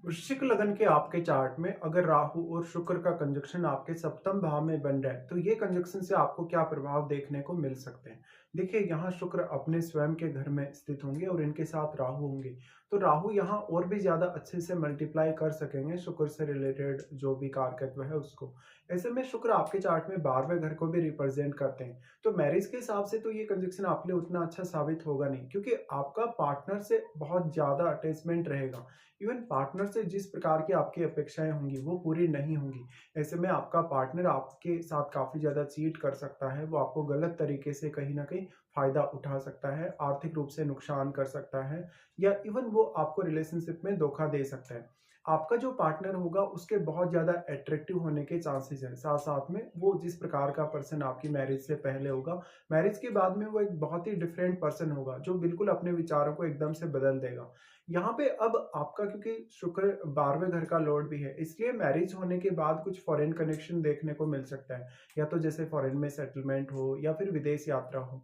वृश्चिक लगन के आपके चार्ट में अगर राहु और शुक्र का कंजक्शन आपके सप्तम भाव में बन रहा है तो ये कंजक्शन से आपको क्या प्रभाव देखने को मिल सकते हैं। देखिए, यहाँ शुक्र अपने स्वयं के घर में स्थित होंगे और इनके साथ राहु होंगे। तो राहु यहाँ और भी ज्यादा अच्छे से मल्टीप्लाई कर सकेंगे शुक्र से रिलेटेड जो भी कारकत्व है उसको। ऐसे में शुक्र आपके चार्ट में 12वें घर को भी रिप्रेजेंट करते हैं। तो मैरिज के हिसाब से तो ये कंजक्शन आपके लिए उतना अच्छा साबित होगा नहीं, क्योंकि आपका पार्टनर से बहुत ज्यादा अटैचमेंट रहेगा। इवन पार्टनर से जिस प्रकार की आपकी अपेक्षाएं होंगी वो पूरी नहीं होंगी। ऐसे में आपका पार्टनर आपके साथ काफी ज्यादा चीट कर सकता है, वो आपको गलत तरीके से कहीं ना कहीं फायदा उठा सकता है, आर्थिक रूप से नुकसान कर सकता है, या इवन वो आपको रिलेशनशिप में धोखा दे सकता है। आपका जो पार्टनर होगा उसके बहुत ज्यादा अट्रैक्टिव होने के चांसेस हैं। साथ साथ में वो जिस प्रकार का पर्सन आपकी मैरिज से पहले होगा, मैरिज के बाद में वो एक बहुत ही डिफरेंट पर्सन होगा जो बिल्कुल अपने विचारों को एकदम से बदल देगा। यहाँ पे अब आपका, क्योंकि शुक्र 12वें घर का लॉर्ड भी है, इसलिए मैरिज होने के बाद कुछ फॉरेन कनेक्शन देखने को मिल सकता है। या तो जैसे फॉरेन में सेटलमेंट हो या फिर विदेश यात्रा हो।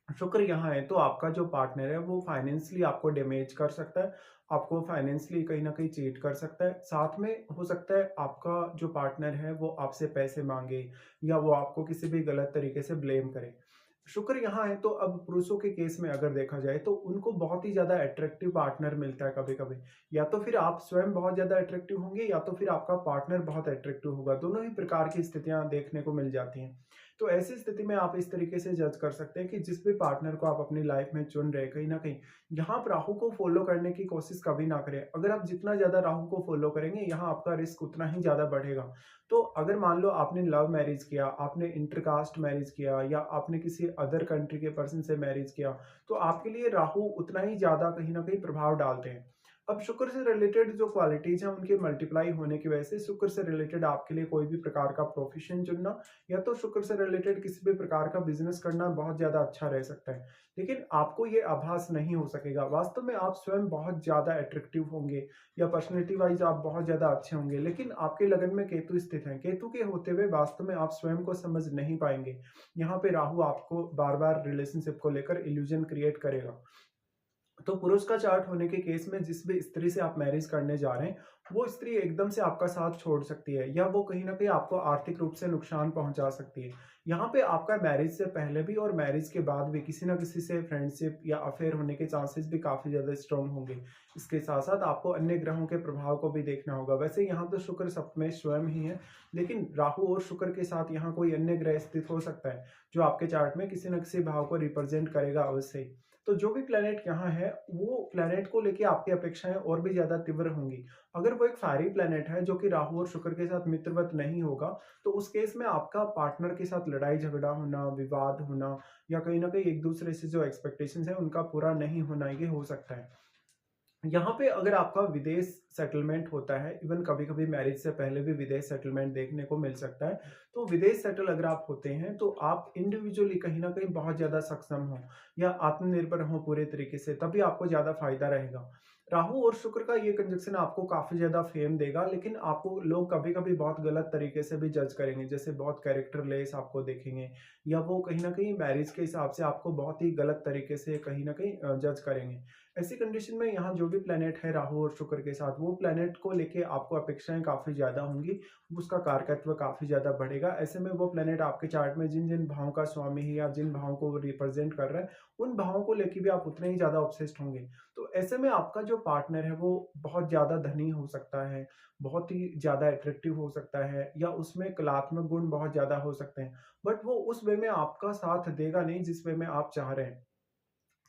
शुक्र यहाँ है तो आपका जो पार्टनर है वो फाइनेंशियली आपको डैमेज कर सकता है, आपको फाइनेंशियली कहीं ना कहीं चीट कर सकता है। साथ में हो सकता है आपका जो पार्टनर है वो आपसे पैसे मांगे, या वो आपको किसी भी गलत तरीके से ब्लेम करे। शुक्र यहाँ है तो अब पुरुषों के केस में अगर देखा जाए तो उनको बहुत ही ज्यादा अट्रैक्टिव पार्टनर मिलता है कभी कभी। या तो फिर आप स्वयं बहुत ज्यादा अट्रैक्टिव होंगे या तो फिर आपका पार्टनर बहुत अट्रैक्टिव होगा, दोनों ही प्रकार की स्थितियां देखने को मिल जाती हैं। तो ऐसी स्थिति में आप इस तरीके से जज कर सकते हैं कि जिस भी पार्टनर को आप अपनी लाइफ में चुन रहे हैं, कहीं ना कहीं यहाँ आप राहु को फॉलो करने की कोशिश कभी ना करें। अगर आप जितना ज्यादा राहु को फॉलो करेंगे यहाँ आपका रिस्क उतना ही ज्यादा बढ़ेगा। तो अगर मान लो आपने लव मैरिज किया, आपने इंटरकास्ट मैरिज किया, या आपने किसी अदर कंट्री के पर्सन से मैरिज किया, तो आपके लिए राहु उतना ही ज्यादा कहीं ना कहीं प्रभाव डालते हैं। अब शुक्र से रिलेटेड जो क्वालिटीज हैं उनके मल्टीप्लाई होने की वजह से शुक्र से रिलेटेड आपके लिए कोई भी प्रकार का प्रोफेशन चुनना, या तो शुक्र से रिलेटेड किसी भी प्रकार का बिजनेस करना बहुत ज्यादा अच्छा रह सकता है। लेकिन आपको ये आभास नहीं हो सकेगा, वास्तव में आप स्वयं बहुत ज्यादा अट्रैक्टिव होंगे या पर्सनैलिटी वाइज आप बहुत ज्यादा अच्छे होंगे, लेकिन आपके लगन में केतु स्थित है। केतु के होते हुए वास्तव में आप स्वयं को समझ नहीं पाएंगे। यहाँ पे राहु आपको बार बार रिलेशनशिप को लेकर इल्यूजन क्रिएट करेगा। तो पुरुष का चार्ट होने के केस में जिस भी स्त्री से आप मैरिज करने जा रहे हैं वो स्त्री एकदम से आपका साथ छोड़ सकती है, या वो कहीं ना कहीं आपको आर्थिक रूप से नुकसान पहुंचा सकती है। यहाँ पे आपका मैरिज से पहले भी और मैरिज के बाद भी किसी ना किसी से फ्रेंडशिप या अफेयर होने के चांसेस भी काफी ज्यादा स्ट्रांग होंगे। इसके साथ साथ आपको अन्य ग्रहों के प्रभाव को भी देखना होगा। वैसे यहाँ तो शुक्र सप्तमें स्वयं ही है, लेकिन राहु और शुक्र के साथ यहाँ कोई अन्य ग्रह स्थित हो सकता है जो आपके चार्ट में किसी न किसी भाव को रिप्रेजेंट करेगा अवश्य ही। तो जो भी प्लेनेट यहाँ है वो प्लेनेट को लेके आपकी अपेक्षाएं और भी ज्यादा तीव्र होंगी। अगर वो एक फायरी प्लेनेट है जो कि राहु और शुक्र के साथ मित्रवत नहीं होगा, तो उस केस में आपका पार्टनर के साथ लड़ाई झगड़ा होना, विवाद होना, या कहीं ना कहीं एक दूसरे से जो एक्सपेक्टेशंस है उनका पूरा नहीं होना, ये हो सकता है। यहाँ पे अगर आपका विदेश सेटलमेंट होता है, इवन कभी कभी मैरिज से पहले भी विदेश सेटलमेंट देखने को मिल सकता है। तो विदेश सेटल अगर आप होते हैं तो आप इंडिविजुअली कहीं ना कहीं बहुत ज्यादा सक्षम हो या आत्मनिर्भर हो पूरे तरीके से, तभी आपको ज्यादा फायदा रहेगा। राहु और शुक्र का ये कंजक्शन आपको काफी ज्यादा फेम देगा, लेकिन आपको लोग कभी कभी बहुत गलत तरीके से भी जज करेंगे, जैसे बहुत कैरेक्टर लेस आपको देखेंगे, या वो कहीं ना कहीं मैरिज के हिसाब से आपको बहुत ही गलत तरीके से कहीं ना कहीं जज करेंगे। ऐसी कंडीशन में यहाँ जो भी प्लेनेट है राहु और शुक्र के साथ, वो प्लेनेट को लेके आपको अपेक्षाएं काफी ज्यादा होंगी, उसका कारकत्व काफी ज्यादा बढ़ेगा। ऐसे में वो प्लेनेट आपके चार्ट में जिन जिन भावों का स्वामी है या जिन भावों को वो रिप्रेजेंट कर रहा है, उन भावों को लेके भी आप उतने ही ज्यादा ऑब्सेस्ड होंगे। तो ऐसे में आपका जो पार्टनर है वो बहुत ज्यादा धनी हो सकता है, बहुत ही ज्यादा अट्रैक्टिव हो सकता है, या उसमें कलात्मक गुण बहुत ज्यादा हो सकते हैं, बट वो उस वे में आपका साथ देगा नहीं जिस वे में आप चाह रहे हैं।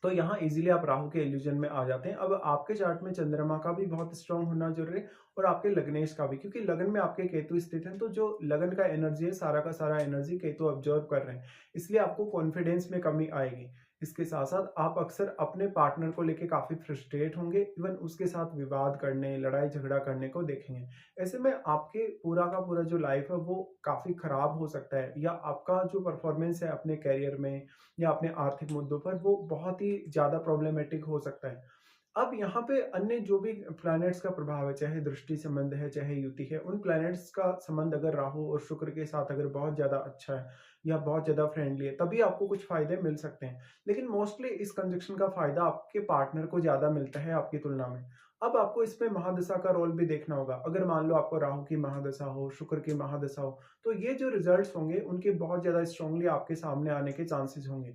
तो यहाँ इजीली आप राहु के इल्यूजन में आ जाते हैं। अब आपके चार्ट में चंद्रमा का भी बहुत स्ट्रांग होना जरूरी है, और आपके लग्नेश का भी, क्योंकि लगन में आपके केतु स्थित हैं, तो जो लगन का एनर्जी है सारा का सारा एनर्जी केतु ऑब्जर्व कर रहे हैं, इसलिए आपको कॉन्फिडेंस में कमी आएगी। इसके साथ साथ आप अक्सर अपने पार्टनर को लेके काफी फ्रस्ट्रेट होंगे, इवन उसके साथ विवाद करने, लड़ाई झगड़ा करने को देखेंगे। ऐसे में आपके पूरा का पूरा जो लाइफ है वो काफी खराब हो सकता है, या आपका जो परफॉर्मेंस है अपने करियर में या अपने आर्थिक मुद्दों पर वो बहुत ही ज़्यादा प्रॉब्लमेटिक हो सकता है। अब यहाँ पे अन्य जो भी प्लैनेट्स का प्रभाव है, चाहे दृष्टि संबंध है, चाहे युति है, उन प्लैनेट्स का संबंध अगर राहु और शुक्र के साथ अगर बहुत ज़्यादा अच्छा है या बहुत ज़्यादा फ्रेंडली है, तभी आपको कुछ फ़ायदे मिल सकते हैं। लेकिन मोस्टली इस कंजक्शन का फ़ायदा आपके पार्टनर को ज़्यादा मिलता है आपकी तुलना में। अब आपको इसमें महादशा का रोल भी देखना होगा। अगर मान लो आपको राहु की महादशा हो, शुक्र की महादशा हो, तो ये जो रिजल्ट्स होंगे उनके बहुत ज़्यादा स्ट्रांगली आपके सामने आने के चांसेस होंगे।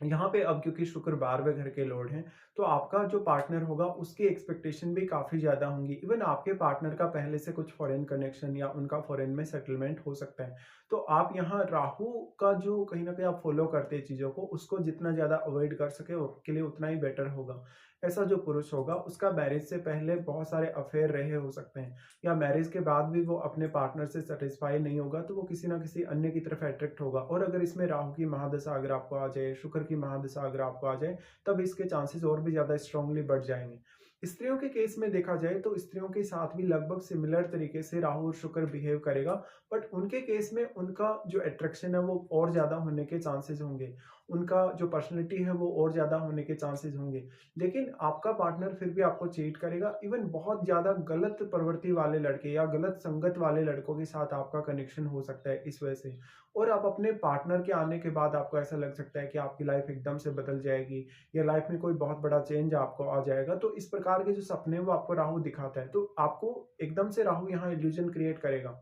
यहाँ पे अब क्योंकि शुक्र 12वें घर के लॉर्ड हैं, तो आपका जो पार्टनर होगा उसकी एक्सपेक्टेशन भी काफ़ी ज़्यादा होंगी। इवन आपके पार्टनर का पहले से कुछ फॉरेन कनेक्शन या उनका फॉरेन में सेटलमेंट हो सकता है। तो आप यहाँ राहु का जो कहीं न कहीं आप फ़ॉलो करते हैं चीज़ों को, उसको जितना ज़्यादा अवॉइड कर सकें आपके लिए उतना ही बेटर होगा। ऐसा जो पुरुष होगा उसका मैरिज से पहले बहुत सारे अफेयर रहे हो सकते हैं, या मैरिज के बाद भी वो अपने पार्टनर से सैटिस्फाई नहीं होगा, तो वो किसी न किसी अन्य की तरफ अट्रैक्ट होगा। और अगर इसमें राहु की महादशा अगर आपको आ जाए, शुक्र की महादशा अगर आपको आ जाए, तब इसके चांसेस और भी ज़्यादा स्ट्रांगली बढ़ जाएँगे। स्त्रियों के केस में देखा जाए तो स्त्रियों के साथ भी लगभग सिमिलर तरीके से राहु और शुक्र बिहेव करेगा, बट उनके केस में उनका जो अट्रैक्शन है वो और ज़्यादा होने के चांसेस होंगे। उनका जो पर्सनैलिटी है वो और ज़्यादा होने के चांसेस होंगे। लेकिन आपका पार्टनर फिर भी आपको चीट करेगा। इवन बहुत ज़्यादा गलत प्रवृत्ति वाले लड़के या गलत संगत वाले लड़कों के साथ आपका कनेक्शन हो सकता है इस वजह से। और आप अपने पार्टनर के आने के बाद आपको ऐसा लग सकता है कि आपकी लाइफ एकदम से बदल जाएगी, या लाइफ में कोई बहुत बड़ा चेंज आपको आ जाएगा। तो इस प्रकार के जो सपने हैं वो आपको राहु दिखाता है। तो आपको एकदम से राहु यहाँ इल्यूजन क्रिएट करेगा।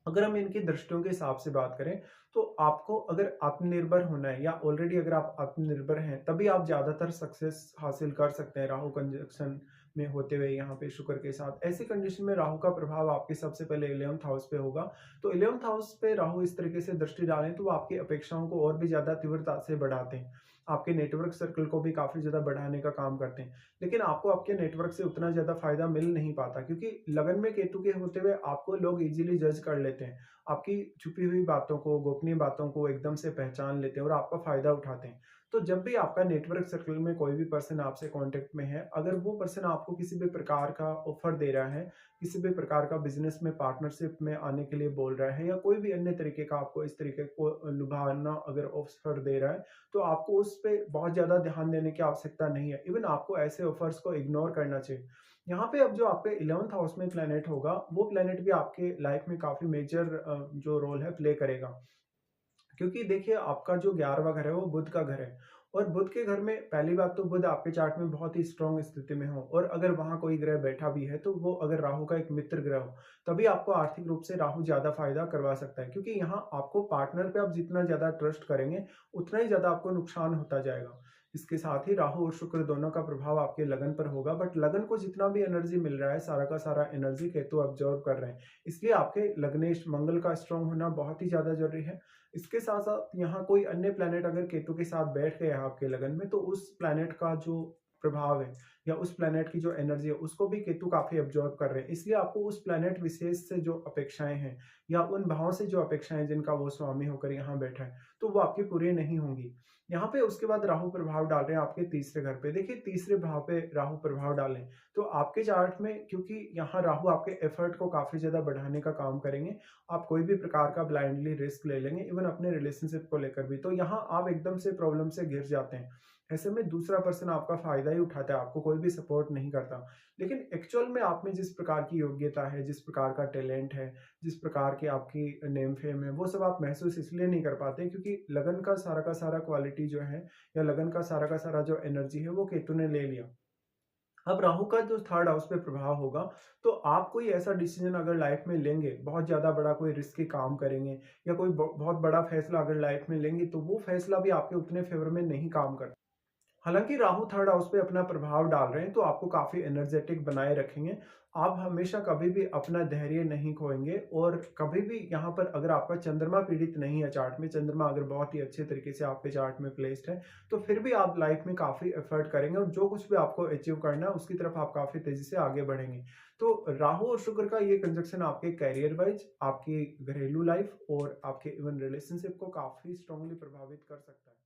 अगर हम इनकी दृष्टियों के हिसाब से बात करें, तो आपको अगर आत्मनिर्भर होना है, या ऑलरेडी अगर आप आत्मनिर्भर हैं, तभी आप ज़्यादातर सक्सेस हासिल कर सकते हैं राहु कंजंक्शन में होते हुए यहाँ पे शुक्र के साथ। ऐसी कंडीशन में राहु का प्रभाव आपके सबसे पहले 11th हाउस पे होगा। तो 11th हाउस पे राहु इस तरीके से दृष्टि डालें तो वो आपकी अपेक्षाओं को और भी ज़्यादा तीव्रता से बढ़ाते हैं। आपके नेटवर्क सर्कल को भी काफ़ी ज़्यादा बढ़ाने का काम करते हैं। लेकिन आपको आपके नेटवर्क से उतना ज़्यादा फ़ायदा मिल नहीं पाता, क्योंकि लगन में केतु के होते हुए आपको लोग ईज़िली जज कर लेते हैं। आपकी छुपी हुई बातों को, गोपनीय बातों को एकदम से पहचान लेते हैं और आपका फ़ायदा उठाते हैं। तो जब भी आपका नेटवर्क सर्कल में कोई भी पर्सन आपसे कॉन्टैक्ट में है, अगर वो पर्सन आपको किसी भी प्रकार का ऑफ़र दे रहा है, किसी भी प्रकार का बिज़नेस में पार्टनरशिप में आने के लिए बोल रहा है, या कोई भी अन्य तरीके का आपको इस तरीके को लुभाना अगर ऑफ़र दे रहा है, तो आपको उस पे बहुत ज़्यादा ध्यान देने की आवश्यकता नहीं है। इवन आपको ऐसे ऑफ़र्स को इग्नोर करना चाहिए। यहाँ पे अब जो आपके 11th हाउस में प्लैनेट होगा, वो प्लैनेट भी आपके लाइफ में काफ़ी मेजर जो रोल है प्ले करेगा। क्योंकि देखिए आपका जो 11वां घर है वो बुध का घर है, और बुध के घर में पहली बात तो बुध आपके चार्ट में बहुत ही स्ट्रांग स्थिति में हो, और अगर वहाँ कोई ग्रह बैठा भी है तो वो अगर राहु का एक मित्र ग्रह हो, तभी आपको आर्थिक रूप से राहु ज़्यादा फायदा करवा सकता है। क्योंकि यहाँ आपको पार्टनर पे आप जितना ज़्यादा ट्रस्ट करेंगे, उतना ही ज़्यादा आपको नुकसान होता जाएगा। इसके साथ ही राहु और शुक्र दोनों का प्रभाव आपके लगन पर होगा, बट लगन को जितना भी एनर्जी मिल रहा है, सारा का सारा एनर्जी केतु अब्जॉर्ब कर रहे हैं। इसलिए आपके लग्नेश मंगल का स्ट्रांग होना बहुत ही ज़्यादा ज़रूरी है। इसके साथ-साथ यहाँ कोई अन्य प्लैनेट अगर केतु के साथ बैठ गया है आपके लगन में, तो उस प्लैनेट का जो प्रभाव है, या उस प्लैनेट की जो एनर्जी है, उसको भी केतु काफ़ी अब्ज़ॉर्ब कर रहे हैं। इसलिए आपको उस प्लैनेट विशेष से जो अपेक्षाएँ हैं, या उन भावों से जो अपेक्षाएँ हैं जिनका वो स्वामी होकर यहाँ बैठा है, तो वो आपकी पूरी नहीं होंगी। यहाँ पे उसके बाद राहु प्रभाव डाल रहे हैं आपके तीसरे घर पे। देखिए तीसरे भाव पे राहु प्रभाव डालें, तो आपके चार्ट में क्योंकि यहाँ राहु आपके एफर्ट को काफ़ी ज़्यादा बढ़ाने का काम करेंगे, आप कोई भी प्रकार का ब्लाइंडली रिस्क ले लेंगे, इवन अपने रिलेशनशिप को लेकर भी, तो यहाँ आप एकदम से प्रॉब्लम से घिर जाते हैं। ऐसे में दूसरा पर्सन आपका फ़ायदा ही उठाता है, आपको कोई भी सपोर्ट नहीं करता। लेकिन एक्चुअल में आप में जिस प्रकार की योग्यता है, जिस प्रकार का टैलेंट है, जिस प्रकार की आपकी नेम फेम है, वो सब आप महसूस इसलिए नहीं कर पाते क्योंकि लगन का सारा क्वालिटी जो है, या लगन का सारा जो एनर्जी है, वो केतु ने ले लिया। अब राहु का जो थर्ड हाउस पे प्रभाव होगा, तो आप कोई ऐसा डिसीजन अगर लाइफ में लेंगे, बहुत ज़्यादा बड़ा कोई रिस्की काम करेंगे, या कोई बहुत बड़ा फैसला अगर लाइफ में लेंगे, तो वो फैसला भी आपके उतने फेवर में नहीं काम करता। हालाँकि राहु थर्ड हाउस पे अपना प्रभाव डाल रहे हैं, तो आपको काफ़ी एनर्जेटिक बनाए रखेंगे। आप हमेशा कभी भी अपना धैर्य नहीं खोएँगे, और कभी भी यहाँ पर अगर आपका चंद्रमा पीड़ित नहीं है चार्ट में, चंद्रमा अगर बहुत ही अच्छे तरीके से आपके चार्ट में प्लेस्ड है, तो फिर भी आप लाइफ में काफ़ी एफर्ट करेंगे, और जो कुछ भी आपको अचीव करना है, उसकी तरफ आप काफ़ी तेज़ी से आगे बढ़ेंगे। तो राहु और शुक्र का ये कंजंक्शन आपके करियर वाइज़, आपकी घरेलू लाइफ़ और आपके इवन रिलेशनशिप को काफ़ी स्ट्रांगली प्रभावित कर सकता है।